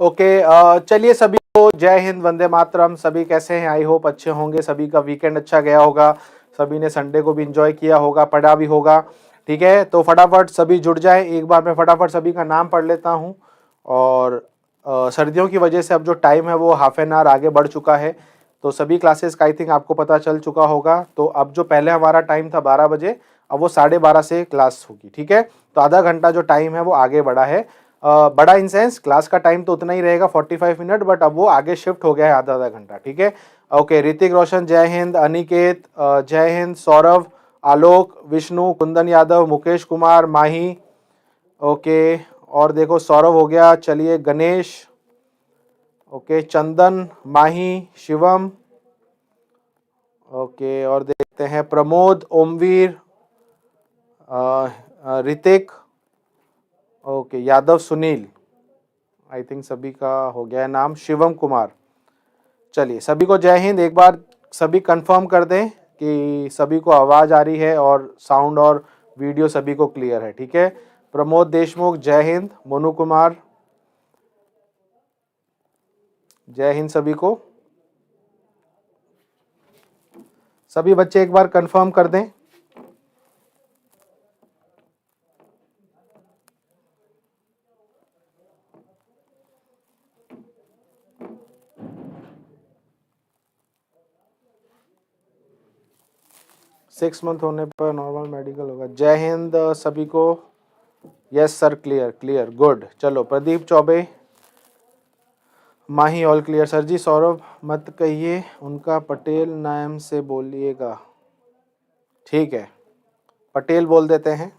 Okay, चलिए सभी को जय हिंद, वंदे मातरम। सभी कैसे हैं? आई होप अच्छे होंगे। सभी का वीकेंड अच्छा गया होगा, सभी ने संडे को भी एंजॉय किया होगा, पढ़ा भी होगा। ठीक है, तो फटाफट सभी जुड़ जाए। एक बार मैं फटाफट सभी का नाम पढ़ लेता हूँ। और सर्दियों की वजह से अब जो टाइम है वो हाफ एन आवर आगे बढ़ चुका है, तो सभी क्लासेस का आई थिंक आपको पता चल चुका होगा। तो अब जो पहले हमारा टाइम था 12 बजे, अब वो 12:30 से क्लास होगी। ठीक है, तो आधा घंटा जो टाइम है वो आगे बढ़ा है। बड़ा इन सेंस क्लास का टाइम तो उतना ही रहेगा 45 मिनट, बट अब वो आगे शिफ्ट हो गया है आधा आधा घंटा। ठीक है, ओके। ऋतिक रोशन जय हिंद, अनिकेत जय हिंद, सौरभ, आलोक, विष्णु, कुंदन यादव, मुकेश कुमार, माही, ओके। और देखो सौरभ हो गया। चलिए गणेश, ओके, चंदन, माही, शिवम, ओके। और देखते हैं Pramod, Omvir, Ritik, okay, Yadav Sunil, I think सभी का हो गया है नाम, शिवम कुमार। चलिए सभी को जय हिंद। एक बार सभी कंफर्म कर दें कि सभी को आवाज़ आ रही है और साउंड और वीडियो सभी को क्लियर है। ठीक है, प्रमोद देशमुख जय हिंद, मोनू कुमार जय हिंद सभी को। सभी बच्चे एक बार कंफर्म कर दें। सिक्स मंथ होने पर नॉर्मल मेडिकल होगा। जय हिंद सभी को। Yes sir, clear clear, good. चलो प्रदीप चौबे, माही ऑल क्लियर सर जी। सौरभ मत कहिए उनका, पटेल नाम से बोलिएगा। ठीक है, पटेल बोल देते हैं।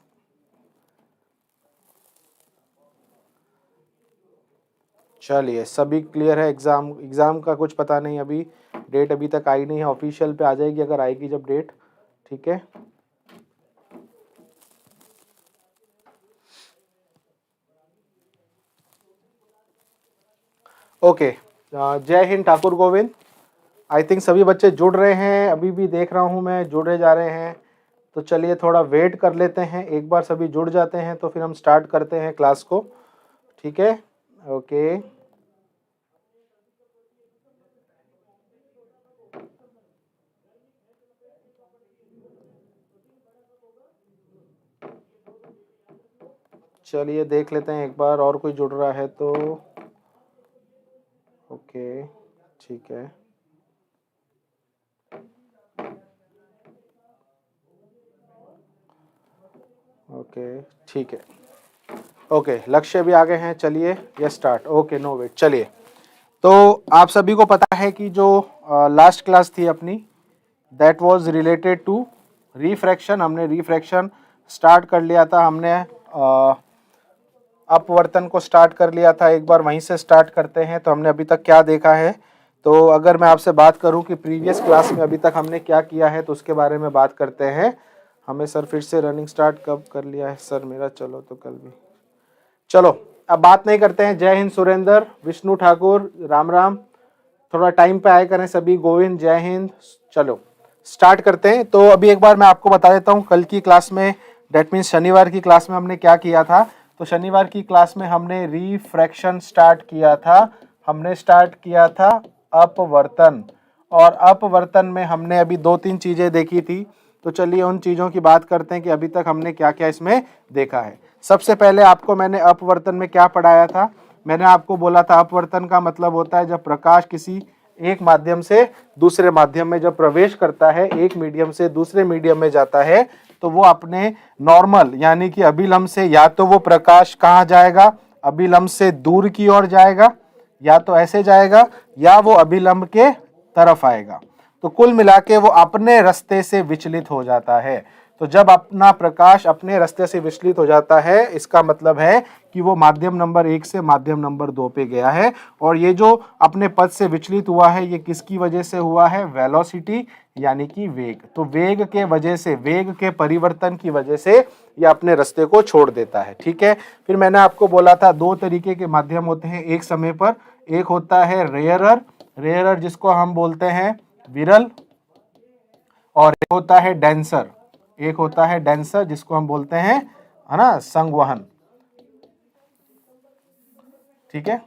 चलिए सभी क्लियर है। एग्ज़ाम का कुछ पता नहीं, अभी डेट अभी तक आई नहीं है, ऑफिशियल पे आ जाएगी अगर आएगी जब डेट। ठीक है, ओके। जय हिंद ठाकुर गोविंद। आई थिंक सभी बच्चे जुड़ रहे हैं, अभी भी देख रहा हूँ मैं जुड़े जा रहे हैं। तो चलिए थोड़ा वेट कर लेते हैं, एक बार सभी जुड़ जाते हैं तो फिर हम स्टार्ट करते हैं क्लास को। ठीक है, ओके। चलिए देख लेते हैं एक बार और कोई जुड़ रहा है तो। ओके, ठीक है, ओके, ठीक है, ओके। लक्ष्य भी आ गए हैं। चलिए ये स्टार्ट। Okay, no wait. चलिए, तो आप सभी को पता है कि जो लास्ट क्लास थी अपनी, that was related to refraction. हमने रिफ्रैक्शन स्टार्ट कर लिया था, हमने अपवर्तन को स्टार्ट कर लिया था। एक बार वहीं से स्टार्ट करते हैं। तो हमने अभी तक क्या देखा है, तो अगर मैं आपसे बात करूं कि प्रीवियस क्लास में अभी तक हमने क्या किया है, तो उसके बारे में बात करते हैं। हमें सर फिर से रनिंग स्टार्ट कब कर लिया है सर मेरा? चलो तो कल भी। चलो अब बात नहीं करते हैं। जय हिंद सुरेंद्र, विष्णु ठाकुर, राम राम। थोड़ा टाइम पे आए करें सभी। गोविंद जय हिंद। चलो स्टार्ट करते हैं। तो अभी एक बार मैं आपको बता देता हूँ, कल की क्लास में, डेट मीन्स शनिवार की क्लास में हमने क्या किया था। तो शनिवार की क्लास में हमने रिफ्रैक्शन स्टार्ट किया था। हमने स्टार्ट किया था अपवर्तन, और अपवर्तन में हमने अभी दो तीन चीजें देखी थी। तो चलिए उन चीजों की बात करते हैं कि अभी तक हमने क्या क्या इसमें देखा है। सबसे पहले आपको मैंने अपवर्तन में क्या पढ़ाया था? मैंने आपको बोला था अपवर्तन का मतलब होता है जब प्रकाश किसी एक माध्यम से दूसरे माध्यम में जब प्रवेश करता है, एक मीडियम से दूसरे मीडियम में जाता है, तो वो अपने नॉर्मल यानी कि अभिलंब से, या तो वो प्रकाश कहाँ जाएगा, अभिलंब से दूर की ओर जाएगा, या तो ऐसे जाएगा, या वो अभिलंब के तरफ आएगा। तो कुल मिला के वो अपने रास्ते से विचलित हो जाता है। तो जब अपना प्रकाश अपने रास्ते से विचलित हो जाता है, इसका मतलब है कि वो माध्यम नंबर 1 से माध्यम नंबर 2 पे गया है। और ये जो अपने पथ से विचलित हुआ है, ये किसकी वजह से हुआ है? वेलोसिटी यानी कि वेग। तो वेग के वजह से, वेग के परिवर्तन की वजह से ये अपने रास्ते को छोड़ देता है। ठीक है, फिर मैंने आपको बोला था दो तरीके के माध्यम होते हैं एक समय पर। एक होता है रेयरर, रेयरर जिसको हम बोलते हैं विरल, और एक होता है डेंसर, एक होता है डेंसर जिसको हम बोलते हैं, है ना, संवहन। ठीक है,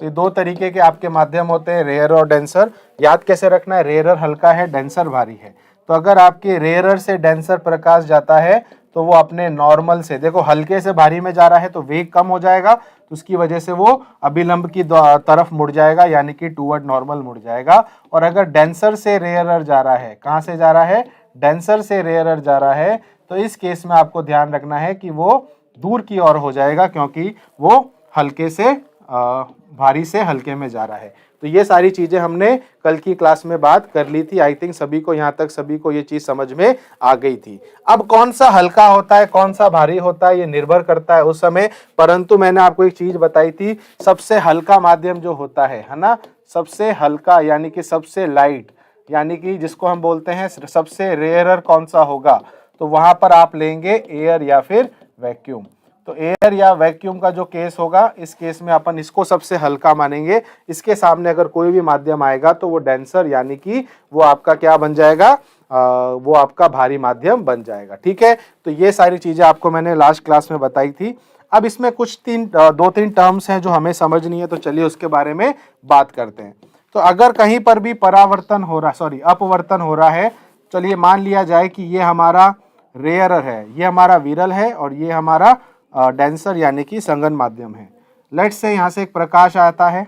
तो ये दो तरीके के आपके माध्यम होते हैं, रेयर और डेंसर। याद कैसे रखना है, रेयरर हल्का है, डेंसर भारी है। तो अगर आपके रेयरर से डेंसर प्रकाश जाता है तो वो अपने नॉर्मल से, देखो हल्के से भारी में जा रहा है तो वेग कम हो जाएगा, तो उसकी वजह से वो अभिलंब की तरफ मुड़ जाएगा, यानी कि टूवर्ड नॉर्मल मुड़ जाएगा। और अगर डेंसर से रेयरर जा रहा है, कहाँ से जा रहा है, डेंसर से रेयरर जा रहा है, तो इस केस में आपको ध्यान रखना है कि वो दूर की ओर हो जाएगा, क्योंकि वो हल्के से भारी से हल्के में जा रहा है। तो ये सारी चीजें हमने कल की क्लास में बात कर ली थी। आई थिंक सभी को यहाँ तक सभी को ये चीज समझ में आ गई थी। अब कौन सा हल्का होता है कौन सा भारी होता है ये निर्भर करता है उस समय, परंतु मैंने आपको एक चीज बताई थी, सबसे हल्का माध्यम जो होता है ना, सबसे हल्का यानी कि सबसे लाइट, यानी कि जिसको हम बोलते हैं सबसे रेयरर कौन सा होगा, तो वहां पर आप लेंगे एयर या फिर वैक्यूम। तो एयर या वैक्यूम का जो केस होगा, इस केस में अपन इसको सबसे हल्का मानेंगे। इसके सामने अगर कोई भी माध्यम आएगा तो वो डेंसर यानी कि वो आपका क्या बन जाएगा, वो आपका भारी माध्यम बन जाएगा। ठीक है, तो ये सारी चीजें आपको मैंने लास्ट क्लास में बताई थी। अब इसमें कुछ दो तीन टर्म्स हैं जो हमें समझनी है, तो चलिए उसके बारे में बात करते हैं। तो अगर कहीं पर भी अपवर्तन हो रहा है, चलिए मान लिया जाए कि ये हमारा रेयरर है, ये हमारा विरल है और ये हमारा डेंसर यानी कि संघन माध्यम है। लेट्स से यहाँ से एक प्रकाश आता है,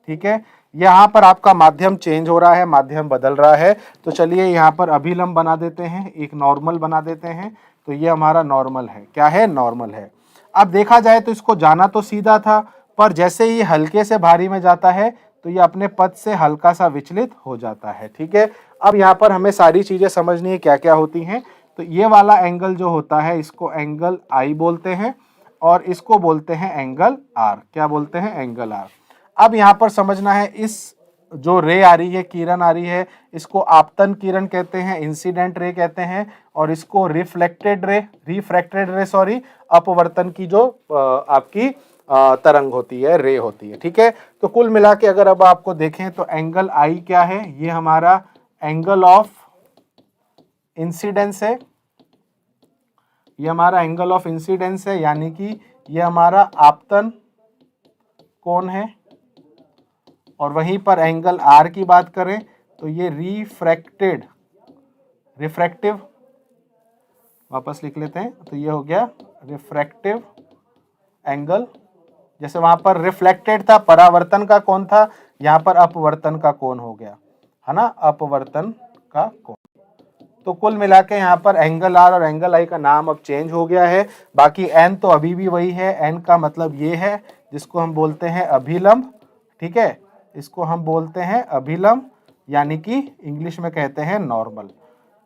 ठीक है, यहाँ पर आपका माध्यम चेंज हो रहा है, माध्यम बदल रहा है। तो चलिए यहाँ पर अभिलंब बना देते हैं, एक नॉर्मल बना देते हैं। तो ये हमारा नॉर्मल है, क्या है, नॉर्मल है। अब देखा जाए तो इसको जाना तो सीधा था, पर जैसे ही हल्के से भारी में जाता है तो ये अपने पथ से हल्का सा विचलित हो जाता है। ठीक है, अब यहाँ पर हमें सारी चीजें समझनी है क्या क्या होती हैं। तो ये वाला एंगल जो होता है इसको एंगल आई बोलते हैं और इसको बोलते हैं एंगल आर। क्या बोलते हैं, एंगल आर। अब यहाँ पर समझना है, इस जो रे आ रही है, किरण आ रही है, इसको आपतन किरण कहते हैं, इंसिडेंट रे कहते हैं, और इसको रिफ्रैक्टेड रे अपवर्तन की जो आपकी तरंग होती है, रे होती है। ठीक है, तो कुल मिला के अगर अब आपको देखें तो एंगल आई क्या है, ये हमारा एंगल ऑफ इंसिडेंस है, ये हमारा एंगल ऑफ इंसिडेंस है, यानी कि ये हमारा आपतन कोण है। और वहीं पर एंगल आर की बात करें तो ये रिफ्रैक्टिव, वापस लिख लेते हैं, तो ये हो गया रिफ्रैक्टिव एंगल। जैसे वहां पर रिफ्लेक्टेड था, परावर्तन का कोण था, यहाँ पर अपवर्तन का कोण हो गया, है ना, अपवर्तन का कोण। तो कुल मिला के यहाँ पर एंगल आर और एंगल आई का नाम अब चेंज हो गया है। बाकी एन तो अभी भी वही है, एन का मतलब ये है जिसको हम बोलते हैं अभिलंब। ठीक है, इसको हम बोलते हैं अभिलंब, यानी कि इंग्लिश में कहते हैं नॉर्मल।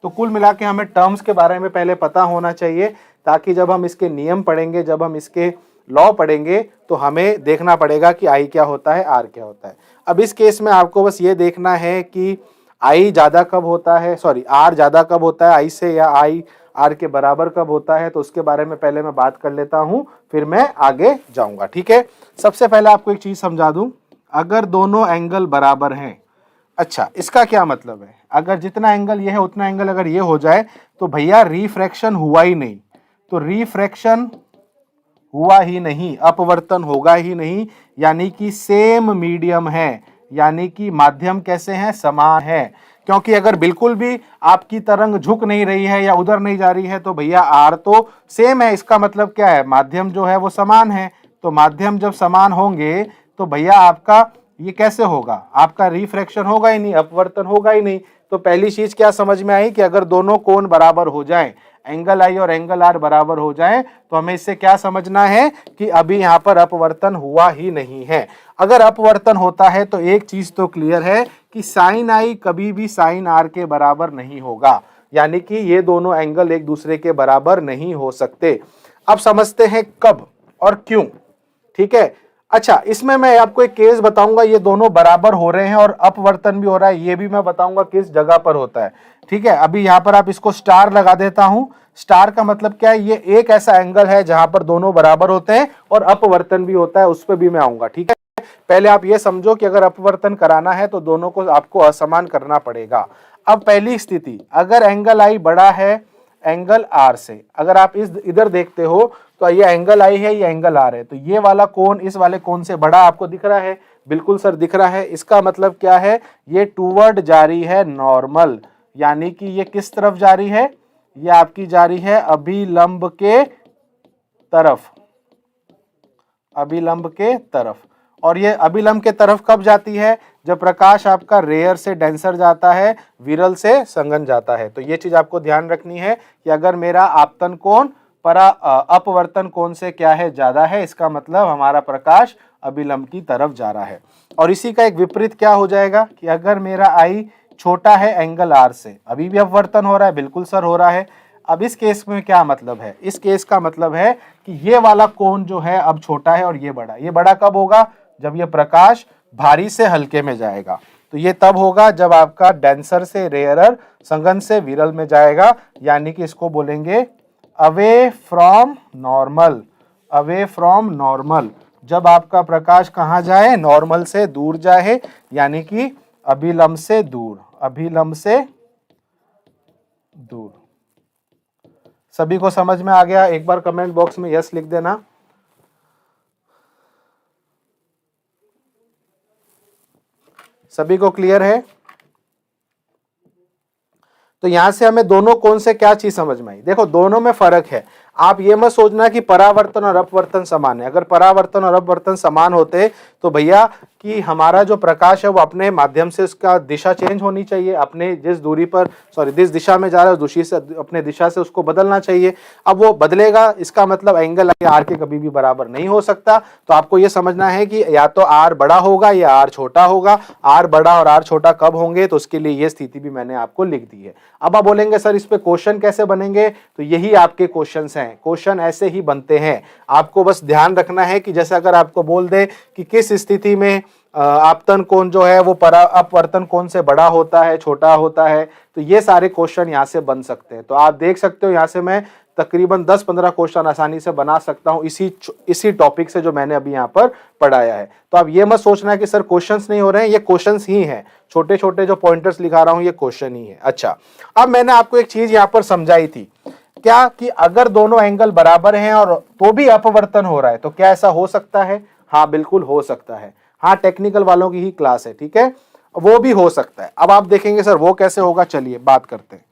तो कुल मिला के हमें टर्म्स के बारे में पहले पता होना चाहिए, ताकि जब हम इसके नियम पढ़ेंगे, जब हम इसके लॉ पढ़ेंगे, तो हमें देखना पड़ेगा कि आई क्या होता है, आर क्या होता है। अब इस केस में आपको बस ये देखना है कि आई ज़्यादा कब होता है, आर ज़्यादा कब होता है आई से, या आई आर के बराबर कब होता है। तो उसके बारे में पहले मैं बात कर लेता हूं, फिर मैं आगे जाऊंगा। ठीक है, सबसे पहले आपको एक चीज़ समझा दूं, अगर दोनों एंगल बराबर हैं, अच्छा इसका क्या मतलब है, अगर जितना एंगल ये है उतना एंगल अगर ये हो जाए तो भैया रिफ्रैक्शन हुआ ही नहीं, तो रिफ्रैक्शन हुआ ही नहीं, अपवर्तन होगा ही नहीं, यानी कि सेम मीडियम है, यानी कि माध्यम कैसे हैं, समान है। क्योंकि अगर बिल्कुल भी आपकी तरंग झुक नहीं रही है या उधर नहीं जा रही है तो भैया आर तो सेम है, इसका मतलब क्या है, माध्यम जो है वो समान है। तो माध्यम जब समान होंगे तो भैया आपका ये कैसे होगा, आपका रिफ्रैक्शन होगा ही नहीं, अपवर्तन होगा ही नहीं। तो पहली चीज क्या समझ में आई कि अगर दोनों कोण बराबर हो जाएं, एंगल आई और एंगल आर बराबर हो जाएं, तो हमें इससे क्या समझना है कि अभी यहाँ पर अपवर्तन हुआ ही नहीं है। अगर अपवर्तन होता है तो एक चीज तो क्लियर है कि साइन आई कभी भी साइन आर के बराबर नहीं होगा, यानी कि ये दोनों एंगल एक दूसरे के बराबर नहीं हो सकते। अब समझते हैं कब और क्यों। ठीक है, अच्छा इसमें मैं आपको एक केस बताऊंगा, ये दोनों बराबर हो रहे हैं और अपवर्तन भी हो रहा है, ये भी मैं बताऊंगा किस जगह पर होता है। ठीक है, अभी यहाँ पर आप इसको स्टार लगा देता हूं। स्टार का मतलब क्या है, ये एक ऐसा एंगल है जहां पर दोनों बराबर होते हैं और अपवर्तन भी होता है, उस पर भी मैं आऊंगा। ठीक है, पहले आप ये समझो कि अगर अपवर्तन कराना है तो दोनों को आपको असमान करना पड़ेगा। अब पहली स्थिति, अगर एंगल आई बड़ा है एंगल आर से, अगर आप इधर देखते हो तो ये एंगल आई है, ये एंगल आर है, तो ये वाला कोण इस वाले कोण से बड़ा आपको दिख रहा है? बिल्कुल सर दिख रहा है। इसका मतलब क्या है? ये टूवर्ड जा रही है नॉर्मल, यानी कि ये किस तरफ जा रही है? ये आपकी जा रही है अभिलंब के तरफ, अभिलंब के तरफ। और ये अभिलंब के तरफ कब जाती है? जब प्रकाश आपका रेयर से डेंसर जाता है, विरल से संघन जाता है। तो ये चीज आपको ध्यान रखनी है कि अगर मेरा आपतन कोण अपवर्तन कोण से क्या है? ज्यादा है, इसका मतलब हमारा प्रकाश अभिलंब की तरफ जा रहा है। और इसी का एक विपरीत क्या हो जाएगा कि अगर मेरा आई छोटा है एंगल आर से, अभी भी अपवर्तन हो रहा है, बिल्कुल सर हो रहा है। अब इस केस में क्या मतलब है? इस केस का मतलब है कि ये वाला कोण जो है अब छोटा है और ये बड़ा। ये बड़ा कब होगा? जब ये प्रकाश भारी से हल्के में जाएगा। तो ये तब होगा जब आपका डेंसर से रेयरर, संघन से विरल में जाएगा, यानी कि इसको बोलेंगे away from normal. Away from normal, जब आपका प्रकाश कहाँ जाए? नॉर्मल से दूर जाए, यानी कि अभिलंब से दूर, अभिलंब से दूर। सभी को समझ में आ गया? एक बार कमेंट बॉक्स में यस लिख देना। सभी को क्लियर है? तो यहां से हमें दोनों कोण से क्या चीज समझ में आई? देखो दोनों में फर्क है। आप ये मत सोचना कि परावर्तन और अपवर्तन समान है। अगर परावर्तन और अपवर्तन समान होते तो भैया कि हमारा जो प्रकाश है वो अपने माध्यम से उसका दिशा चेंज होनी चाहिए, अपने जिस दूरी पर जिस दिशा में जा रहा है दूसरी से अपने दिशा से उसको बदलना चाहिए। अब वो बदलेगा, इसका मतलब एंगल आर के कभी भी बराबर नहीं हो सकता। तो आपको ये समझना है कि या तो आर बड़ा होगा या आर छोटा होगा। आर बड़ा और आर छोटा कब होंगे? तो उसके लिए ये स्थिति भी मैंने आपको लिख दी है। अब आप बोलेंगे सर इस पे क्वेश्चन कैसे बनेंगे? तो यही आपके क्वेश्चंस हैं। क्वेश्चन ऐसे ही बनते हैं। आपको बस ध्यान रखना है कि जैसे अगर आपको बोल दे कि किस स्थिति में आपतन कोण जो है वो अपवर्तन कोण से बड़ा होता है, छोटा होता है, तो ये सारे क्वेश्चन यहाँ से बन सकते हैं। तो आप देख सकते हो यहाँ से मैं तकरीबन 10-15 क्वेश्चन आसानी से बना सकता हूँ इसी टॉपिक से जो मैंने अभी यहाँ पर पढ़ाया है। तो आप ये मत सोचना कि सर क्वेश्चंस नहीं हो रहे हैं, ये क्वेश्चंस ही हैं। छोटे छोटे जो पॉइंटर्स लिखा रहा हूँ ये क्वेश्चन ही है। अच्छा, अब मैंने आपको एक चीज यहाँ पर समझाई थी क्या कि अगर दोनों एंगल बराबर हैं और तो भी अपवर्तन हो रहा है तो क्या ऐसा हो सकता है? हाँ बिल्कुल हो सकता है। हाँ टेक्निकल वालों की ही क्लास है, ठीक है, वो भी हो सकता है। अब आप देखेंगे सर वो कैसे होगा, चलिए बात करते हैं।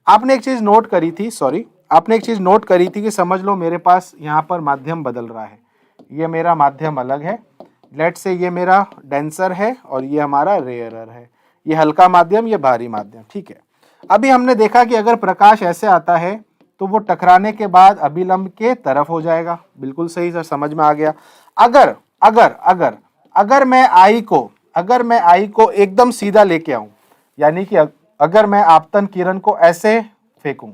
आपने एक चीज नोट करी थी, आपने एक चीज नोट करी थी कि समझ लो मेरे पास यहाँ पर माध्यम बदल रहा है। ये मेरा माध्यम अलग है, लेट से ये मेरा डेंसर है और ये हमारा रेयरर है। ये हल्का माध्यम, ये भारी माध्यम, ठीक है। अभी हमने देखा कि अगर प्रकाश ऐसे आता है तो वो टकराने के बाद अभिलंब के तरफ हो जाएगा। बिल्कुल सही सर, समझ में आ गया। अगर अगर अगर अगर मैं आई को एकदम सीधा लेके आऊं, यानी कि अगर मैं आपतन किरण को ऐसे फेंकूं,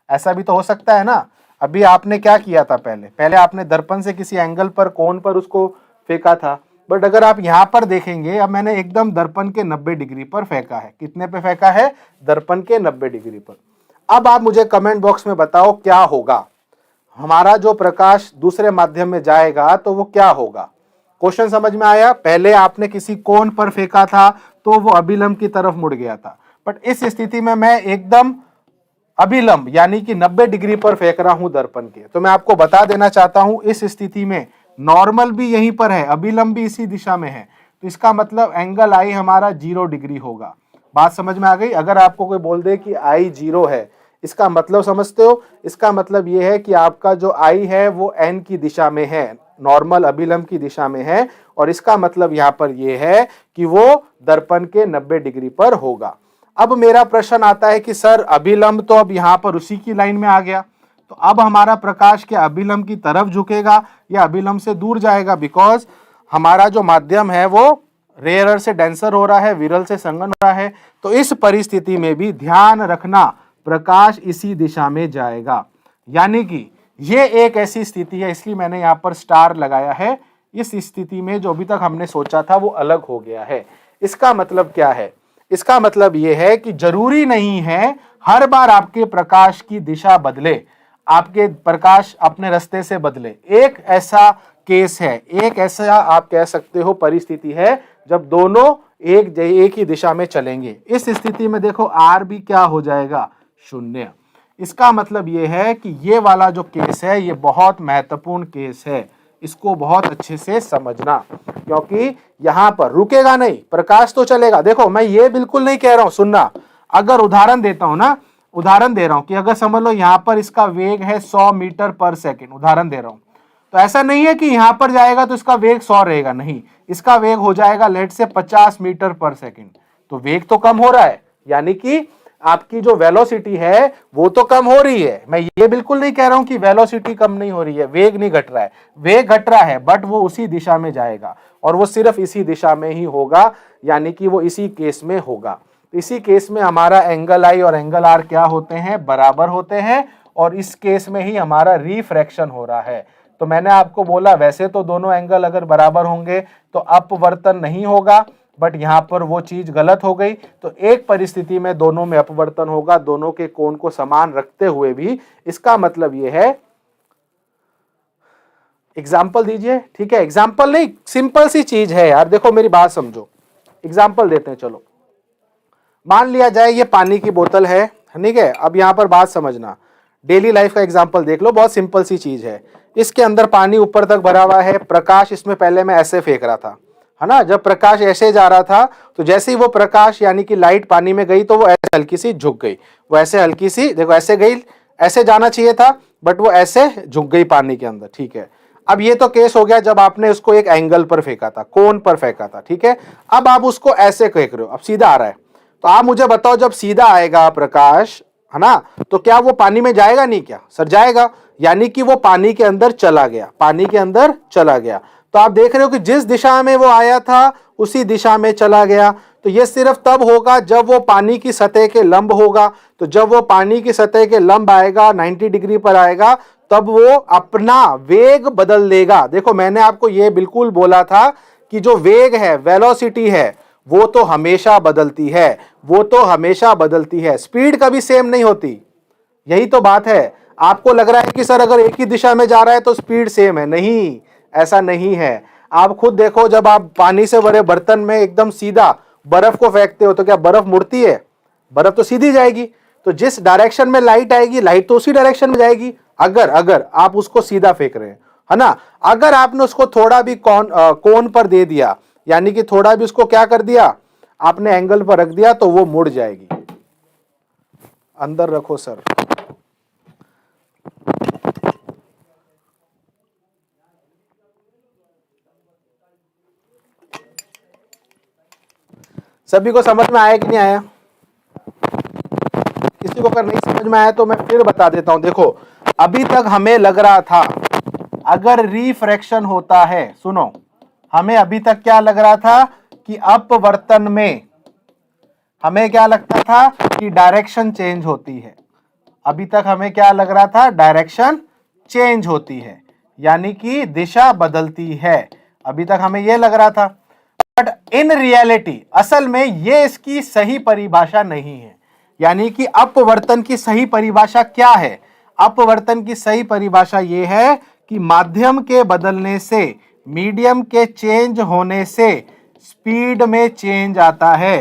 ऐसा भी तो हो सकता है ना। अभी आपने क्या किया था? पहले आपने दर्पण से किसी एंगल पर, कोण पर उसको फेंका था। बट अगर आप यहाँ पर देखेंगे, अब मैंने एकदम दर्पण के 90 डिग्री पर फेंका है। कितने पे फेंका है? दर्पण के 90 डिग्री पर। अब आप मुझे कमेंट बॉक्स में बताओ क्या होगा? हमारा जो प्रकाश दूसरे माध्यम में जाएगा तो वो क्या होगा? क्वेश्चन समझ में आया? पहले आपने किसी कोण पर फेंका था तो वो अभिलंब की तरफ मुड़ गया था, बट इस स्थिति में मैं एकदम अभिलंब यानी कि 90 डिग्री पर फेंक रहा हूं दर्पण के। तो मैं आपको बता देना चाहता हूं इस स्थिति में नॉर्मल भी यहीं पर है, अभिलंब भी इसी दिशा में है, तो इसका मतलब एंगल आई हमारा 0 डिग्री होगा। बात समझ में आ गई? अगर आपको कोई बोल दे कि आई 0 है, इसका मतलब समझते हो? इसका मतलब यह है कि आपका जो आई है वो एन की दिशा में है, नॉर्मल अभिलंब की दिशा में है, और इसका मतलब यहां पर यह है कि वो दर्पण के 90 डिग्री पर होगा। अब मेरा प्रश्न आता है कि सर अभिलंब तो अब यहां पर उसी की लाइन में आ गया, तो अब हमारा प्रकाश क्या अभिलंब की तरफ झुकेगा या अभिलंब से दूर जाएगा? बिकॉज हमारा जो माध्यम है वो रेयरर से डेंसर हो रहा है, विरल से संघन हो रहा है। तो इस परिस्थिति में भी ध्यान रखना प्रकाश इसी दिशा में जाएगा, यानी कि ये एक ऐसी स्थिति है, इसलिए मैंने यहाँ पर स्टार लगाया है। इस स्थिति में जो अभी तक हमने सोचा था वो अलग हो गया है। इसका मतलब क्या है? इसका मतलब यह है कि जरूरी नहीं है हर बार आपके प्रकाश की दिशा बदले, आपके प्रकाश अपने रास्ते से बदले। एक ऐसा केस है, एक ऐसा आप कह सकते हो परिस्थिति है जब दोनों एक ही दिशा में चलेंगे। इस स्थिति में देखो आर भी क्या हो जाएगा? 0। इसका मतलब ये है कि ये वाला जो केस है ये बहुत महत्वपूर्ण केस है, इसको बहुत अच्छे से समझना, क्योंकि यहां पर रुकेगा नहीं, प्रकाश तो चलेगा। देखो मैं ये बिल्कुल नहीं कह रहा हूं, सुनना, अगर उदाहरण देता हूं ना, उदाहरण दे रहा हूं कि अगर समझ लो यहां पर इसका वेग है 100 मीटर पर सेकेंड, उदाहरण दे रहा हूं, तो ऐसा नहीं है कि यहां पर जाएगा तो इसका वेग 100 रहेगा, नहीं, इसका वेग हो जाएगा लेट से 50 मीटर पर सेकेंड, तो वेग तो कम हो रहा है, यानी कि आपकी जो वेलोसिटी है वो तो कम हो रही है। मैं ये बिल्कुल नहीं कह रहा हूं कि वेलोसिटी कम नहीं हो रही है, वेग नहीं घट रहा है, वेग घट रहा है, बट वो उसी दिशा में जाएगा और वो सिर्फ इसी दिशा में ही होगा, यानी कि वो इसी केस में होगा। इसी केस में हमारा एंगल आई और एंगल आर क्या होते हैं, बराबर होते हैं, और इस केस में ही हमारा रिफ्रैक्शन हो रहा है। तो मैंने आपको बोला वैसे तो दोनों एंगल अगर बराबर होंगे तो अपवर्तन नहीं होगा, बट यहां पर वो चीज गलत हो गई, तो एक परिस्थिति में दोनों में अपवर्तन होगा, दोनों के कोण को समान रखते हुए भी। इसका मतलब ये है, एग्जाम्पल दीजिए, ठीक है, एग्जाम्पल नहीं, सिंपल सी चीज है यार, देखो मेरी बात समझो, एग्जाम्पल देते हैं। चलो मान लिया जाए ये पानी की बोतल है, ठीक है, अब यहां पर बात समझना, डेली लाइफ का एग्जाम्पल देख लो, बहुत सिंपल सी चीज है। इसके अंदर पानी ऊपर तक भरा हुआ है, प्रकाश इसमें पहले मैं ऐसे फेंक रहा था, है ना, जब प्रकाश ऐसे जा रहा था तो जैसे ही वो प्रकाश यानी कि लाइट पानी में गई तो वो ऐसे हल्की सी झुक गई, वो ऐसे हल्की सी, देखो ऐसे गई, ऐसे जाना चाहिए था बट वो ऐसे झुक गई पानी के अंदर, ठीक है। अब ये तो केस हो गया जब आपने उसको एक एंगल पर फेंका था, कोण पर फेंका था, ठीक है। अब आप उसको ऐसे फेंक रहे हो, अब सीधा आ रहा है, तो आप मुझे बताओ जब सीधा आएगा प्रकाश, है ना, तो क्या वो पानी में जाएगा? नहीं, क्या सर जाएगा, यानी कि वो पानी के अंदर चला गया, पानी के अंदर चला गया। तो आप देख रहे हो कि जिस दिशा में वो आया था उसी दिशा में चला गया। तो ये सिर्फ तब होगा जब वो पानी की सतह के लंब होगा, तो जब वो पानी की सतह के लंब आएगा, 90 डिग्री पर आएगा, तब वो अपना वेग बदल देगा। देखो मैंने आपको ये बिल्कुल बोला था कि जो वेग है, वेलोसिटी है, वो तो हमेशा बदलती है, वो तो हमेशा बदलती है, स्पीड कभी सेम नहीं होती। यही तो बात है। आपको लग रहा है कि सर अगर एक ही दिशा में जा रहा है तो स्पीड सेम है, नहीं, ऐसा नहीं है। आप खुद देखो, जब आप पानी से भरे बर्तन में एकदम सीधा बर्फ को फेंकते हो तो क्या बर्फ मुड़ती है? बर्फ तो सीधी जाएगी। तो जिस डायरेक्शन में लाइट आएगी, लाइट तो उसी डायरेक्शन में जाएगी, अगर आप उसको सीधा फेंक रहे हैं, है ना। अगर आपने उसको थोड़ा भी कोण पर दे दिया, यानी कि थोड़ा भी उसको क्या कर दिया, आपने एंगल पर रख दिया, तो वो मुड़ जाएगी। अंदर रखो सर। सभी को समझ में आया कि नहीं आया? किसी को अगर नहीं समझ में आया तो मैं फिर बता देता हूं। देखो अभी तक हमें लग रहा था अगर रिफ्रैक्शन होता है, सुनो, हमें अभी तक क्या लग रहा था कि अपवर्तन में हमें क्या लगता था कि डायरेक्शन चेंज होती है। अभी तक हमें क्या लग रहा था, डायरेक्शन चेंज होती है, यानी कि दिशा बदलती है। अभी तक हमें यह लग रहा था, बट इन रियलिटी असल में ये इसकी सही परिभाषा नहीं है। यानी कि अपवर्तन की सही परिभाषा क्या है? अपवर्तन की सही परिभाषा यह है कि माध्यम के बदलने से, मीडियम के चेंज होने से स्पीड में चेंज आता है,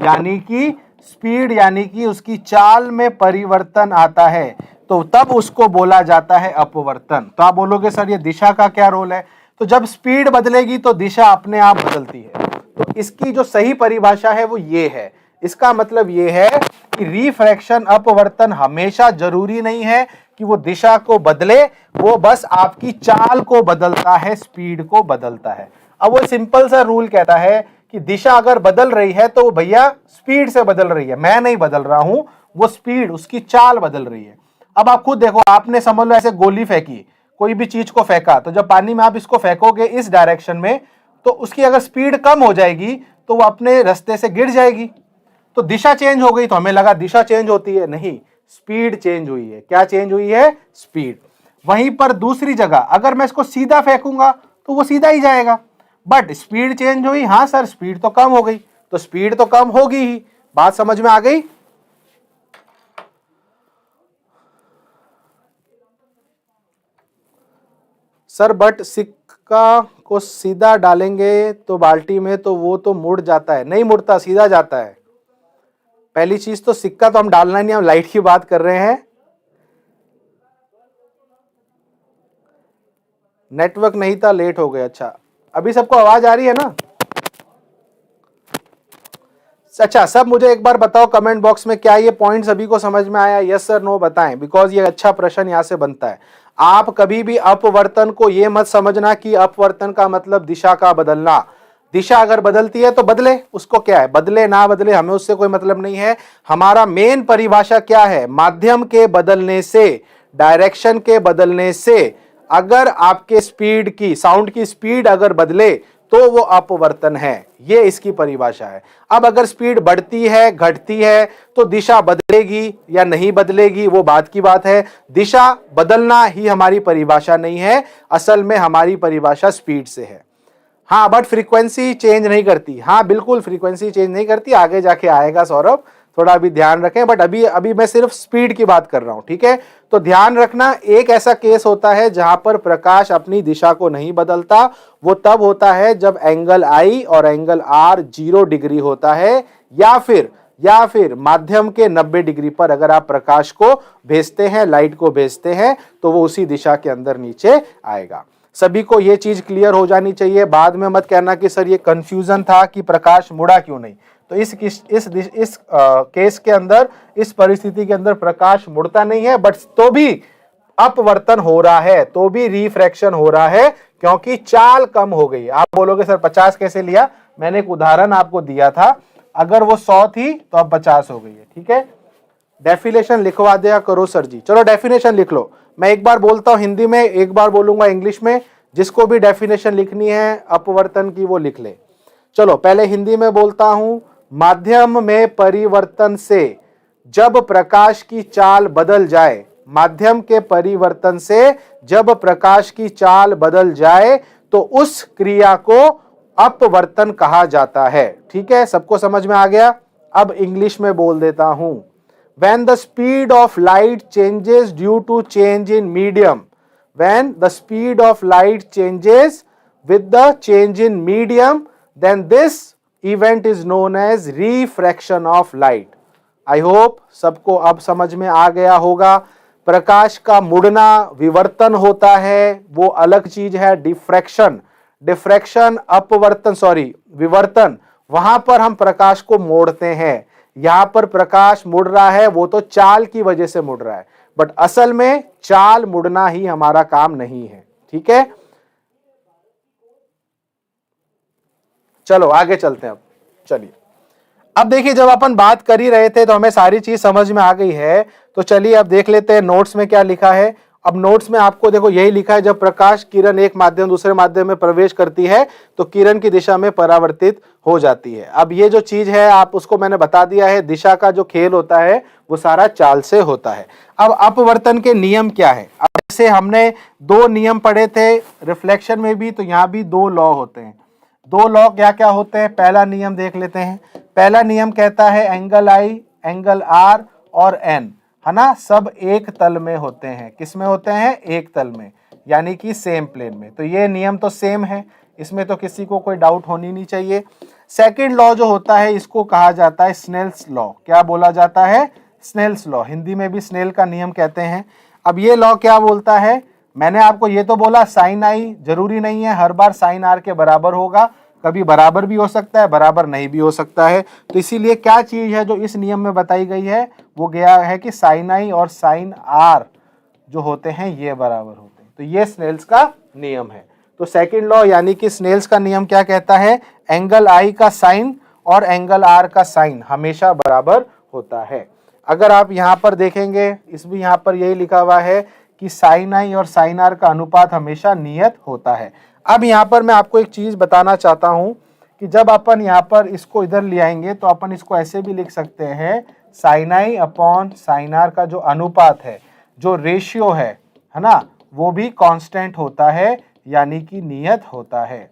यानी कि स्पीड यानी कि उसकी चाल में परिवर्तन आता है, तो तब उसको बोला जाता है अपवर्तन। तो आप बोलोगे सर ये दिशा का क्या रोल है? तो जब स्पीड बदलेगी तो दिशा अपने आप बदलती है। तो इसकी जो सही परिभाषा है वो ये है। इसका मतलब ये है कि रिफ्रैक्शन, अपवर्तन हमेशा जरूरी नहीं है कि वो दिशा को बदले, वो बस आपकी चाल को बदलता है, स्पीड को बदलता है। अब वो सिंपल सा रूल कहता है कि दिशा अगर बदल रही है तो भैया स्पीड से बदल रही है, मैं नहीं बदल रहा हूं, वो स्पीड, उसकी चाल बदल रही है। अब आप खुद देखो, आपने समझ लो ऐसे गोली फेंकी, कोई भी चीज को फेंका, तो जब पानी में आप इसको फेंकोगे इस डायरेक्शन में, तो उसकी अगर स्पीड कम हो जाएगी तो वो अपने रास्ते से गिर जाएगी। तो दिशा चेंज हो गई, तो हमें लगा दिशा चेंज होती है, नहीं, स्पीड चेंज हुई है। क्या चेंज हुई है? स्पीड। वहीं पर दूसरी जगह अगर मैं इसको सीधा फेंकूंगा तो वो सीधा ही जाएगा, बट स्पीड चेंज हुई। हाँ सर, स्पीड तो कम हो गई, तो स्पीड तो कम होगी ही। बात समझ में आ गई? सर बट सिक्का को सीधा डालेंगे तो बाल्टी में तो वो तो मुड़ जाता है। नहीं मुड़ता, सीधा जाता है। पहली चीज तो सिक्का तो हम डालना नहीं, हम लाइट की बात कर रहे हैं, नेटवर्क नहीं था, लेट हो गए। अच्छा, अभी सबको आवाज आ रही है ना? अच्छा, सब मुझे एक बार बताओ कमेंट बॉक्स में, क्या ये पॉइंट सभी को समझ में आया? यस सर नो बताएं, बिकॉज ये अच्छा प्रश्न यहां से बनता है। आप कभी भी अपवर्तन को ये मत समझना कि अपवर्तन का मतलब दिशा का बदलना। दिशा अगर बदलती है तो बदले, उसको क्या है, बदले ना बदले हमें उससे कोई मतलब नहीं है। हमारा मेन परिभाषा क्या है? माध्यम के बदलने से, डायरेक्शन के बदलने से अगर आपके स्पीड की, साउंड की स्पीड अगर बदले तो वो अपवर्तन है, ये इसकी परिभाषा है। अब अगर स्पीड बढ़ती है, घटती है, तो दिशा बदलेगी या नहीं बदलेगी वो बात की बात है। दिशा बदलना ही हमारी परिभाषा नहीं है, असल में हमारी परिभाषा स्पीड से है। हाँ, बट फ्रीक्वेंसी चेंज नहीं करती। हाँ बिल्कुल, फ्रीक्वेंसी चेंज नहीं करती, आगे जाके आएगा सौरभ, थोड़ा अभी ध्यान रखें। बट अभी अभी मैं सिर्फ स्पीड की बात कर रहा हूं, ठीक है? तो ध्यान रखना, एक ऐसा केस होता है जहां पर प्रकाश अपनी दिशा को नहीं बदलता, वो तब होता है जब एंगल आई और एंगल आर 0 डिग्री होता है, या फिर माध्यम के 90 डिग्री पर अगर आप प्रकाश को भेजते हैं, लाइट को भेजते हैं, तो वो उसी दिशा के अंदर नीचे आएगा। सभी को ये चीज क्लियर हो जानी चाहिए। बाद में मत कहना कि सर ये कंफ्यूजन था कि प्रकाश मुड़ा क्यों नहीं। तो इस केस के अंदर, इस परिस्थिति के अंदर प्रकाश मुड़ता नहीं है, बट तो भी अपवर्तन हो रहा है, तो भी रिफ्रैक्शन हो रहा है, क्योंकि चाल कम हो गई। आप बोलोगे सर 50 कैसे लिया? मैंने एक उदाहरण आपको दिया था, अगर वो 100 थी तो अब 50 हो गई है, ठीक है? डेफिनेशन लिखवा दिया करो सर जी। चलो डेफिनेशन लिख लो, मैं एक बार बोलता हूं हिंदी में, एक बार बोलूंगा इंग्लिश में। जिसको भी डेफिनेशन लिखनी है अपवर्तन की वो लिख ले। चलो पहले हिंदी में बोलता हूं। माध्यम में परिवर्तन से जब प्रकाश की चाल बदल जाए, माध्यम के परिवर्तन से जब प्रकाश की चाल बदल जाए, तो उस क्रिया को अपवर्तन कहा जाता है। ठीक है, सबको समझ में आ गया? अब इंग्लिश में बोल देता हूं। When the speed of light changes due to change in medium, when the speed of light changes with the change in medium, then this event is known as refraction of light. I hope सबको अब समझ में आ गया होगा। प्रकाश का मुड़ना विवर्तन होता है, वो अलग चीज है। डिफ्रैक्शन अपवर्तन, विवर्तन, वहां पर हम प्रकाश को मोड़ते हैं। यहां पर प्रकाश मुड़ रहा है, वो तो चाल की वजह से मुड़ रहा है, बट असल में चाल मुड़ना ही हमारा काम नहीं है। ठीक है, चलो आगे चलते हैं। अब चलिए, अब देखिए, जब अपन बात कर ही रहे थे तो हमें सारी चीज समझ में आ गई है, तो चलिए अब देख लेते हैं नोट्स में क्या लिखा है। अब नोट्स में आपको देखो यही लिखा है, जब प्रकाश किरण एक माध्यम दूसरे माध्यम में प्रवेश करती है तो किरण की दिशा में परावर्तित हो जाती है। अब ये जो चीज है आप उसको मैंने बता दिया है, दिशा का जो खेल होता है वो सारा चाल से होता है। अब अपवर्तन के नियम क्या है? अब जैसे हमने 2 नियम पढ़े थे रिफ्लेक्शन में भी, तो यहाँ भी 2 लॉ होते हैं। 2 लॉ क्या क्या होते हैं? पहला नियम देख लेते हैं। पहला नियम कहता है एंगल आई, एंगल आर और एन, है ना, सब एक तल में होते हैं। किस में होते हैं? एक तल में, यानी कि सेम प्लेन में। तो ये नियम तो सेम है, इसमें तो किसी को कोई डाउट होनी नहीं चाहिए। सेकंड लॉ जो होता है इसको कहा जाता है स्नेल्स लॉ। क्या बोला जाता है? Snell's law. हिंदी में भी स्नेल का नियम कहते हैं। अब ये लॉ क्या बोलता है? मैंने आपको ये तो बोला साइन आई जरूरी नहीं है हर बार साइन आर के बराबर होगा, कभी बराबर भी हो सकता है, बराबर नहीं भी हो सकता है। तो इसीलिए क्या चीज है जो इस नियम में बताई गई है, वो गया है कि साइन आई और साइन आर जो होते हैं ये बराबर होते हैं। तो ये स्नेल्स का नियम है। तो सेकंड लॉ यानी कि स्नेल्स का नियम क्या कहता है? एंगल आई का साइन और एंगल आर का साइन हमेशा बराबर होता है। अगर आप यहाँ पर देखेंगे, इसमें यहाँ पर यही लिखा हुआ है कि साइन आई और साइन आर का अनुपात हमेशा नियत होता है। अब यहाँ पर मैं आपको एक चीज बताना चाहता हूं कि जब अपन यहाँ पर इसको इधर ले आएंगे तो अपन इसको ऐसे भी लिख सकते हैं, sine i upon sine r का जो अनुपात है, जो रेशियो है ना, वो भी कांस्टेंट होता है, यानी कि नियत होता है।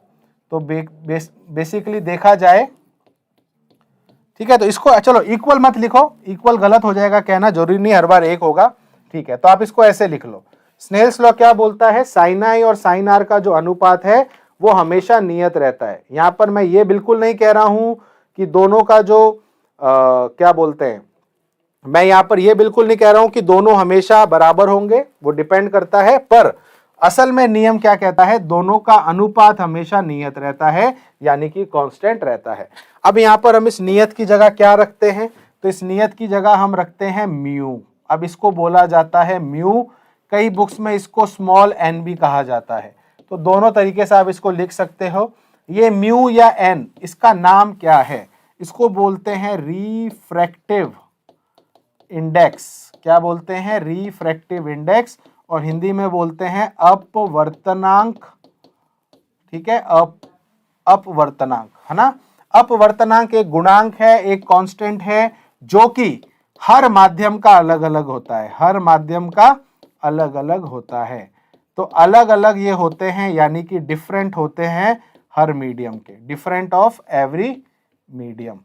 तो बेसिकली देखा जाए, ठीक है, तो इसको चलो इक्वल मत लिखो, इक्वल गलत हो जाएगा, कहना जरूरी नहीं हर बार एक होगा। ठीक है, तो आप इसको ऐसे लिख लो। स्नेल्स लॉ क्या बोलता है? साइन आई और साइन आर का जो अनुपात है वो हमेशा नियत रहता है। यहां पर मैं ये बिल्कुल नहीं कह रहा हूं कि दोनों का जो क्या बोलते हैं, मैं यहां पर ये बिल्कुल नहीं कह रहा हूं कि दोनों हमेशा बराबर होंगे, वो डिपेंड करता है। पर असल में नियम क्या कहता है, दोनों का अनुपात हमेशा नियत रहता है, यानी कि कांस्टेंट रहता है। अब यहां पर हम इस नियत की जगह क्या रखते हैं, तो इस नियत की जगह हम रखते हैं म्यू। अब इसको बोला जाता है म्यू, कई बुक्स में इसको स्मॉल एन भी कहा जाता है। तो दोनों तरीके से आप इसको लिख सकते हो। ये म्यू या एन, इसका नाम क्या है, इसको बोलते हैं रिफ्रैक्टिव इंडेक्स। क्या बोलते हैं, रिफ्रैक्टिव इंडेक्स, और हिंदी में बोलते हैं अपवर्तनांक। ठीक है, अपवर्तनांक, है ना। अपवर्तनांक एक गुणांक है, एक कांस्टेंट है, जो कि हर माध्यम का अलग अलग होता है, हर माध्यम का अलग अलग होता है। तो अलग अलग ये होते हैं, यानी कि डिफरेंट होते हैं हर मीडियम के, डिफरेंट ऑफ एवरी मीडियम।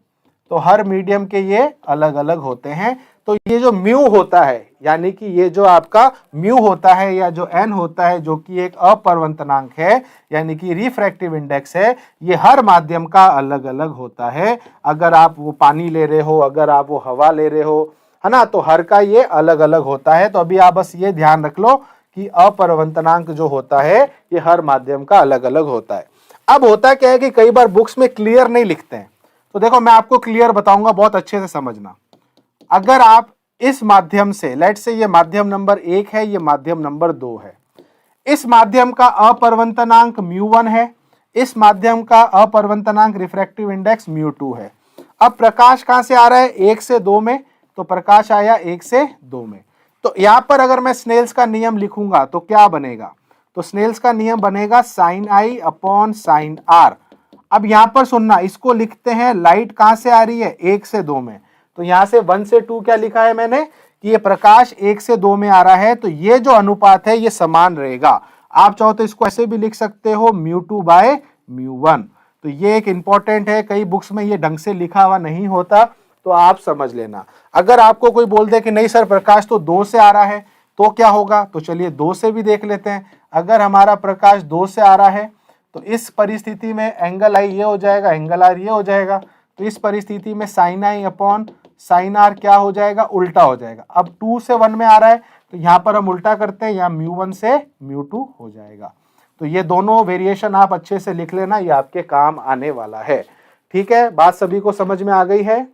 तो हर मीडियम के ये अलग अलग होते हैं। तो ये जो म्यू होता है, यानी कि ये जो आपका म्यू होता है या जो एन होता है, जो कि एक अपवर्तनांक है, यानी कि रिफ्रैक्टिव इंडेक्स है, ये हर माध्यम का अलग अलग होता है। अगर आप वो पानी ले रहे हो, अगर आप वो हवा ले रहे हो, है ना, तो हर का ये अलग अलग होता है। तो अभी आप बस ये ध्यान रख लो कि अपवर्तनांक जो होता है ये हर माध्यम का अलग अलग होता है। अब होता क्या है कि कई बार बुक्स में क्लियर नहीं लिखते हैं, तो देखो मैं आपको क्लियर बताऊंगा, बहुत अच्छे से समझना। अगर आप इस माध्यम से, लेट से ये माध्यम नंबर 1 है, ये माध्यम नंबर 2 है, इस माध्यम का अपवर्तनांक μ1 है, इस माध्यम का अपवर्तनांक रिफ्रैक्टिव इंडेक्स μ2 है। अब प्रकाश कहां से आ रहा है, 1 से 2 में, तो प्रकाश आया 1 से 2 में। तो यहां पर अगर मैं स्नेल्स का नियम लिखूंगा तो क्या बनेगा, तो स्नेल्स का नियम बनेगा sin I upon sin R। अब यहां पर सुनना, इसको लिखते हैं, लाइट कहां से आ रही है, 1 से 2 में, तो यहां से 1 से 2 क्या लिखा है मैंने कि ये प्रकाश 1 से 2 में आ रहा है, तो ये जो अनुपात है ये समान रहेगा। आप चाहो तो इसको ऐसे भी लिख सकते हो μ2 बाय μ1। तो ये एक इंपॉर्टेंट है, कई बुक्स में ये ढंग से लिखा हुआ नहीं होता, तो आप समझ लेना। अगर आपको कोई बोल दे कि नहीं सर प्रकाश तो 2 से आ रहा है, तो क्या होगा, तो चलिए 2 से भी देख लेते हैं। अगर हमारा प्रकाश 2 से आ रहा है, तो इस परिस्थिति में एंगल आई ये हो जाएगा, एंगल आर ये हो जाएगा। तो इस परिस्थिति में sin I upon sin R क्या हो जाएगा, उल्टा हो जाएगा। अब 2 से 1 में आ रहा है, तो यहाँ पर हम उल्टा करते हैं, यहाँ μ1 से μ2 हो जाएगा। तो ये दोनों वेरिएशन आप अच्छे से लिख लेना, ये आपके काम आने वाला है। ठीक है, बात सभी को समझ में आ गई है।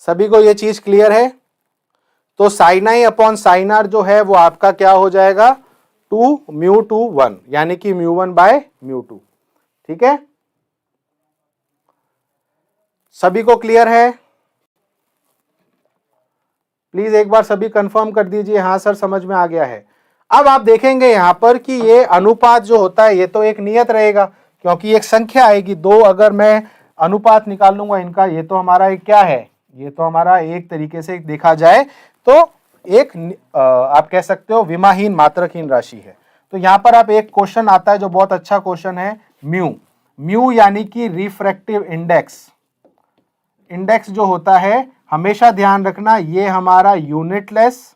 सभी को ये चीज क्लियर है। तो sin I upon sin R जो है वो आपका क्या हो जाएगा, 2 μ2 1, यानी कि μ1 बाय μ2। ठीक है, सभी को क्लियर है, प्लीज एक बार सभी कंफर्म कर दीजिए, हाँ सर समझ में आ गया है। अब आप देखेंगे यहां पर कि ये अनुपात जो होता है ये तो एक नियत रहेगा, क्योंकि एक संख्या आएगी 2, अगर मैं अनुपात निकाल लूंगा इनका, ये तो हमारा एक क्या है, ये तो हमारा एक तरीके से देखा जाए तो एक आप कह सकते हो विमाहीन मात्रकहीन राशि है। तो यहां पर आप एक क्वेश्चन आता है जो बहुत अच्छा क्वेश्चन है, म्यू यानी कि रिफ्रैक्टिव इंडेक्स। इंडेक्स जो होता है, हमेशा ध्यान रखना, ये हमारा यूनिटलेस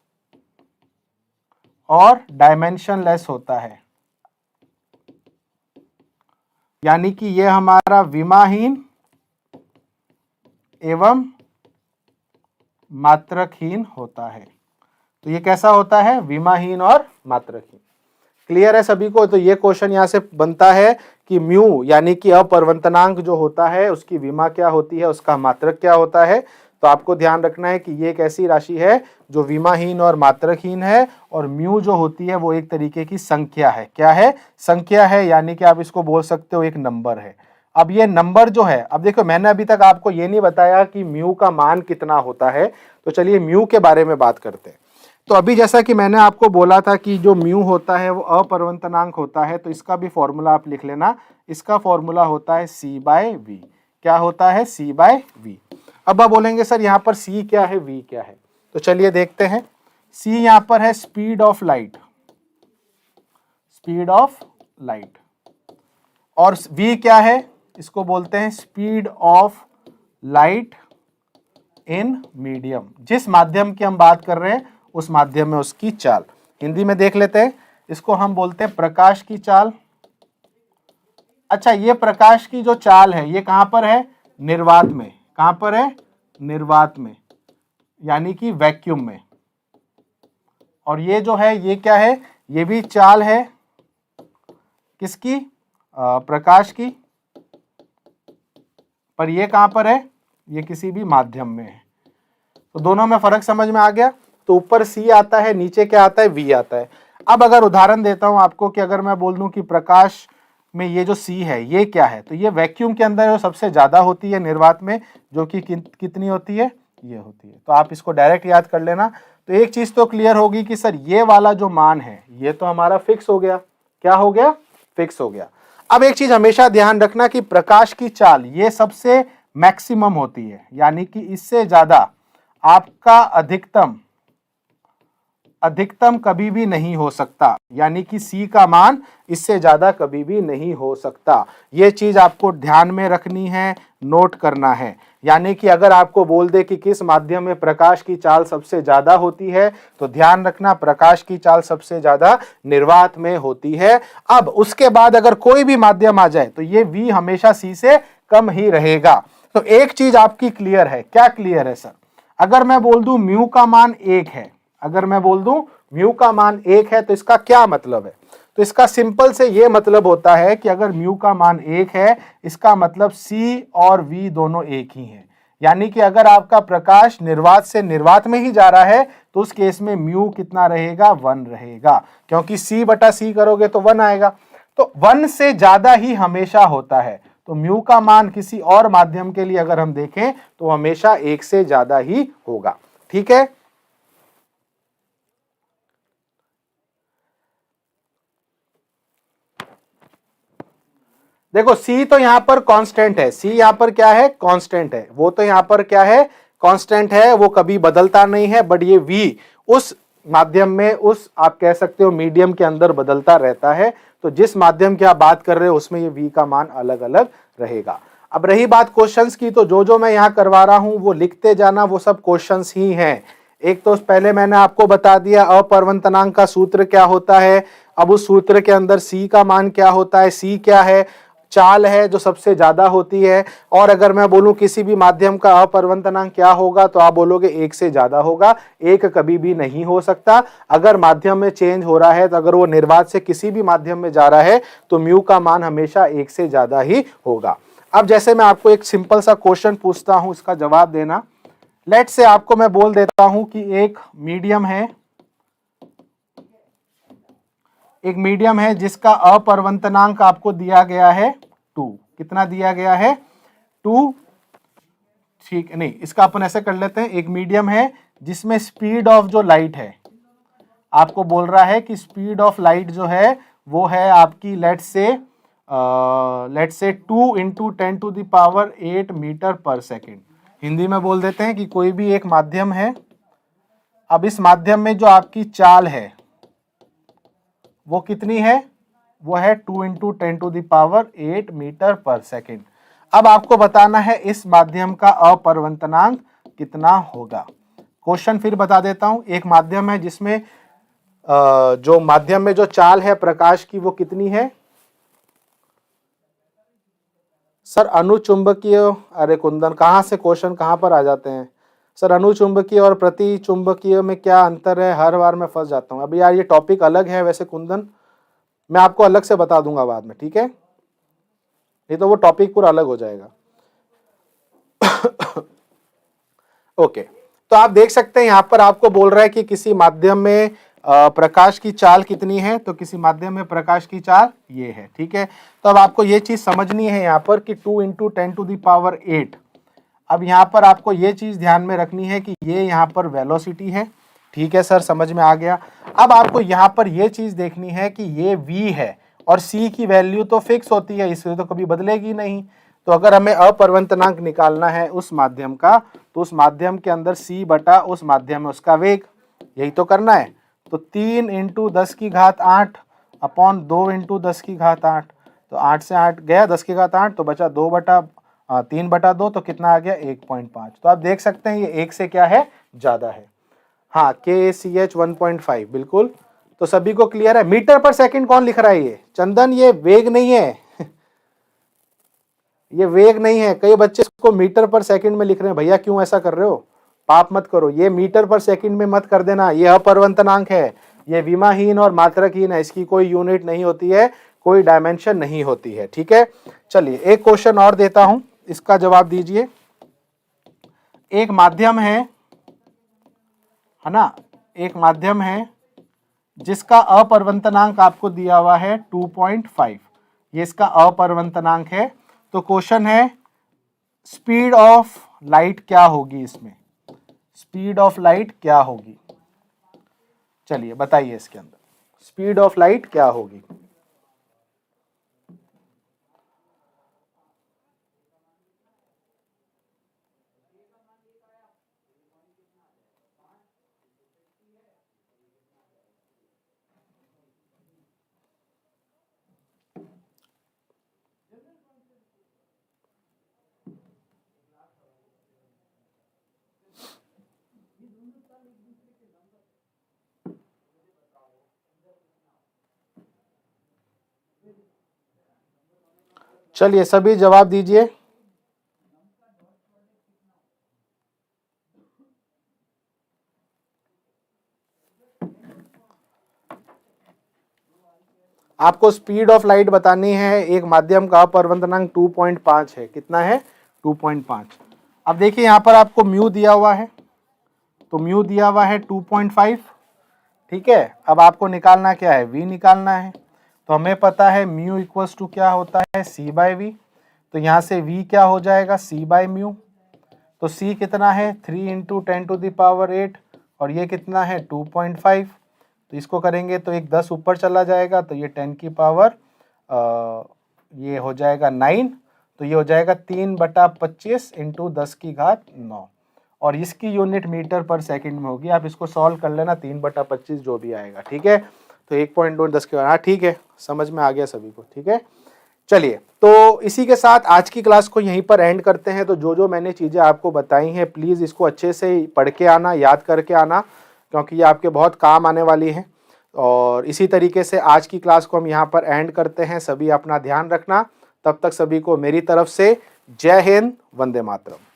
और डायमेंशनलेस होता है, यानी कि ये हमारा विमाहीन एवं मात्रकहीन होता है। तो ये कैसा होता है, विमाहीन और मात्रकहीन। क्लियर है सभी को। तो ये क्वेश्चन यहां से बनता है कि म्यू यानी कि अपवर्तनांक जो होता है उसकी विमा क्या होती है, उसका मात्रक क्या होता है। तो आपको ध्यान रखना है कि ये एक ऐसी राशि है जो विमाहीन और मात्रकहीन है, और म्यू जो होती है वो एक तरीके की संख्या है। क्या है, संख्या है, यानी कि आप इसको बोल सकते हो एक नंबर है। अब ये नंबर जो है, अब देखो मैंने अभी तक आपको ये नहीं बताया कि म्यू का मान कितना होता है, तो चलिए म्यू के बारे में बात करते हैं। तो अभी जैसा कि मैंने आपको बोला था कि जो म्यू होता है वो अपवर्तनांक होता है, तो इसका भी फॉर्मूला आप लिख लेना। इसका फॉर्मूला होता है c/v। क्या होता है, c/v। अब आप बोलेंगे सर यहाँ पर c क्या है, v क्या है, तो चलिए देखते हैं। c यहाँ पर है speed of light, speed of light, और v क्या है, इसको बोलते हैं speed of light in medium. जिस माध्यम की हम बात कर रहे हैं उस माध्यम में उसकी चाल। हिंदी में देख लेते हैं, इसको हम बोलते हैं प्रकाश की चाल। अच्छा, ये प्रकाश की जो चाल है ये कहां पर है? निर्वात में। कहां पर है? निर्वात में, यानी कि वैक्यूम में। और ये जो है ये क्या है? ये भी चाल है किसकी? प्रकाश की। पर ये कहां पर है? ये किसी भी माध्यम में है। तो दोनों में फर्क समझ में आ गया। तो ऊपर C आता है, नीचे क्या आता है? V आता है। अब अगर उदाहरण देता हूं आपको कि अगर मैं बोल दूं कि प्रकाश में ये जो C है ये क्या है, तो ये वैक्यूम के अंदर जो सबसे ज्यादा होती है निर्वात में, जो कि कितनी होती है? ये होती है। तो आप इसको डायरेक्ट याद कर लेना। तो एक चीज तो क्लियर होगी कि सर ये वाला जो मान है ये तो हमारा फिक्स हो गया। क्या हो गया? फिक्स हो गया। अब एक चीज हमेशा ध्यान रखना कि प्रकाश की चाल ये सबसे मैक्सिमम होती है, यानी कि इससे ज्यादा आपका अधिकतम कभी भी नहीं हो सकता, यानी कि C का मान इससे ज्यादा कभी भी नहीं हो सकता। ये चीज आपको ध्यान में रखनी है, नोट करना है। यानी कि अगर आपको बोल दे कि किस माध्यम में प्रकाश की चाल सबसे ज्यादा होती है, तो ध्यान रखना प्रकाश की चाल सबसे ज्यादा निर्वात में होती है। अब उसके बाद अगर कोई भी माध्यम आ जाए तो ये V हमेशा C से कम ही रहेगा। तो एक चीज आपकी क्लियर है। क्या क्लियर है सर? अगर मैं बोल दूं म्यू का मान 1 है, अगर मैं बोल दूं म्यू का मान 1 है, तो इसका क्या मतलब है? तो इसका सिंपल से ये मतलब होता है कि अगर म्यू का मान 1 है, इसका मतलब C और V दोनों एक ही हैं। यानी कि अगर आपका प्रकाश निर्वात से निर्वात में ही जा रहा है तो उस केस में म्यू कितना रहेगा? 1 रहेगा, क्योंकि C/C करोगे तो 1 आएगा। तो 1 से ज्यादा ही हमेशा होता है। तो म्यू का मान किसी और माध्यम के लिए अगर हम देखें तो हमेशा 1 से ज्यादा ही होगा। ठीक है। देखो C तो यहां पर कांस्टेंट है। C यहां पर क्या है? कांस्टेंट है। वो तो यहां पर क्या है? कांस्टेंट है, वो कभी बदलता नहीं है। बट ये V उस माध्यम में, उस आप कह सकते हो मीडियम के अंदर बदलता रहता है। तो जिस माध्यम की आप बात कर रहे हो उसमें ये V का मान अलग अलग रहेगा। अब रही बात क्वेश्चंस की, तो जो मैं यहां करवा रहा हूं वो लिखते जाना, वो सब क्वेश्चंस ही हैं। एक तो पहले मैंने आपको बता दिया अपवर्तनांक का सूत्र क्या होता है। अब उस सूत्र के अंदर C का मान क्या होता है? C क्या है? चाल है जो सबसे ज्यादा होती है। और अगर मैं बोलूं किसी भी माध्यम का अपवर्तनांक क्या होगा, तो आप बोलोगे 1 से ज्यादा होगा। 1 कभी भी नहीं हो सकता। अगर माध्यम में चेंज हो रहा है, तो अगर वो निर्वात से किसी भी माध्यम में जा रहा है तो म्यू का मान हमेशा 1 से ज्यादा ही होगा। अब जैसे मैं आपको एक सिंपल सा क्वेश्चन पूछता हूं, इसका जवाब देना। लेट से आपको मैं बोल देता हूं कि एक मीडियम है, जिसका अपवर्तनांक आपको दिया गया है 2। कितना दिया गया है? 2। ठीक नहीं, इसका अपन ऐसे कर लेते हैं। एक मीडियम है जिसमें स्पीड ऑफ जो लाइट है, आपको बोल रहा है कि स्पीड ऑफ लाइट जो है वो है आपकी लेट से 2 × 10⁸ मीटर पर सेकेंड। हिंदी में बोल देते हैं कि कोई भी एक माध्यम है। अब इस माध्यम में जो आपकी चाल है वो कितनी है? वो है 2 × 10⁸ मीटर पर सेकेंड। अब आपको बताना है इस माध्यम का अपवर्तनांक कितना होगा। क्वेश्चन फिर बता देता हूं। एक माध्यम है जिसमें जो माध्यम में जो चाल है प्रकाश की वो कितनी है? सर अनुचुंबकीय, अरे कुंदन कहां से क्वेश्चन कहां पर आ जाते हैं सर। अनुचुंबकीय और प्रति चुंबकीय में क्या अंतर है? हर बार मैं फंस जाता हूं। अभी यार ये टॉपिक अलग है वैसे कुंदन, मैं आपको अलग से बता दूंगा बाद में, ठीक है? नहीं तो वो टॉपिक पूरा अलग हो जाएगा। ओके, तो आप देख सकते हैं यहां पर आपको बोल रहा है कि किसी माध्यम में प्रकाश की चाल कितनी है, तो किसी माध्यम में प्रकाश की चाल ये है। ठीक है, तो अब आपको ये चीज समझनी है यहां पर कि 2 × 10⁸। अब यहां पर आपको ये चीज ध्यान में रखनी है कि ये यहां पर वेलोसिटी है। ठीक है सर, समझ में आ गया। अब आपको यहां पर ये चीज देखनी है कि ये v है और c की वैल्यू तो फिक्स होती है, इसलिए तो कभी बदलेगी नहीं। तो अगर हमें अपवर्तनांक निकालना है उस माध्यम का, तो उस माध्यम के अंदर c/ उस माध्यम में उसका वेग, यही तो करना है। तो 3 × 10⁸ अपॉन 2 × 10⁸। तो 8 से 8 गया 10⁸, तो बचा 3/2, तो कितना आ गया? 1.5। तो आप देख सकते हैं ये 1 से क्या है? ज्यादा है। हाँ, KACH 1.5 बिल्कुल तो सभी को क्लियर है। मीटर पर सेकंड कौन लिख रहा है? ये चंदन, ये वेग नहीं है ये वेग नहीं है। कई बच्चे इसको मीटर पर सेकंड में लिख रहे हैं। भैया क्यों ऐसा कर रहे हो? पाप मत करो। ये मीटर पर सेकंड में मत कर देना। ये अपरिवर्तनांक है, ये विमाहीन और मात्रकहीन है। इसकी कोई यूनिट नहीं होती है, कोई डायमेंशन नहीं होती है। ठीक है, चलिए एक क्वेश्चन और देता हूं, इसका जवाब दीजिए। एक माध्यम है ना, एक माध्यम है जिसका अपरिवर्तनांक आपको दिया हुआ है 2.5, ये इसका अपरिवर्तनांक है। तो क्वेश्चन है स्पीड ऑफ लाइट क्या होगी इसमें, स्पीड ऑफ लाइट क्या होगी? चलिए बताइए इसके अंदर स्पीड ऑफ लाइट क्या होगी। चलिए सभी जवाब दीजिए। आपको स्पीड ऑफ लाइट बतानी है। एक माध्यम का अपरिवर्तनांक 2.5 है। कितना है? 2.5। अब देखिए यहां पर आपको म्यू दिया हुआ है, तो म्यू दिया हुआ है 2.5। ठीक है, अब आपको निकालना क्या है? v निकालना है। तो हमें पता है म्यू इक्वल्स टू क्या होता है? c बाय वी। तो यहाँ से v क्या हो जाएगा? c by mu. तो c कितना है? 3 इंटू 10⁸ और ये कितना है? 2.5। तो इसको करेंगे तो एक 10 ऊपर चला जाएगा, तो ये 10 की पावर ये हो जाएगा 9। तो ये हो जाएगा 3/25 इंटू 10 की घात 9, और इसकी यूनिट मीटर पर सेकंड में होगी। आप इसको सॉल्व कर लेना, 3/25 जो भी आएगा। ठीक है, तो 1.2 10 के, हाँ ठीक है, समझ में आ गया सभी को। ठीक है, चलिए तो इसी के साथ आज की क्लास को यहीं पर एंड करते हैं। तो जो मैंने चीज़ें आपको बताई हैं, प्लीज़ इसको अच्छे से पढ़ के आना, याद करके आना, क्योंकि ये आपके बहुत काम आने वाली है। और इसी तरीके से आज की क्लास को हम यहाँ पर एंड करते हैं। सभी अपना ध्यान रखना। तब तक सभी को मेरी तरफ से जय हिंद, वंदे मातरम।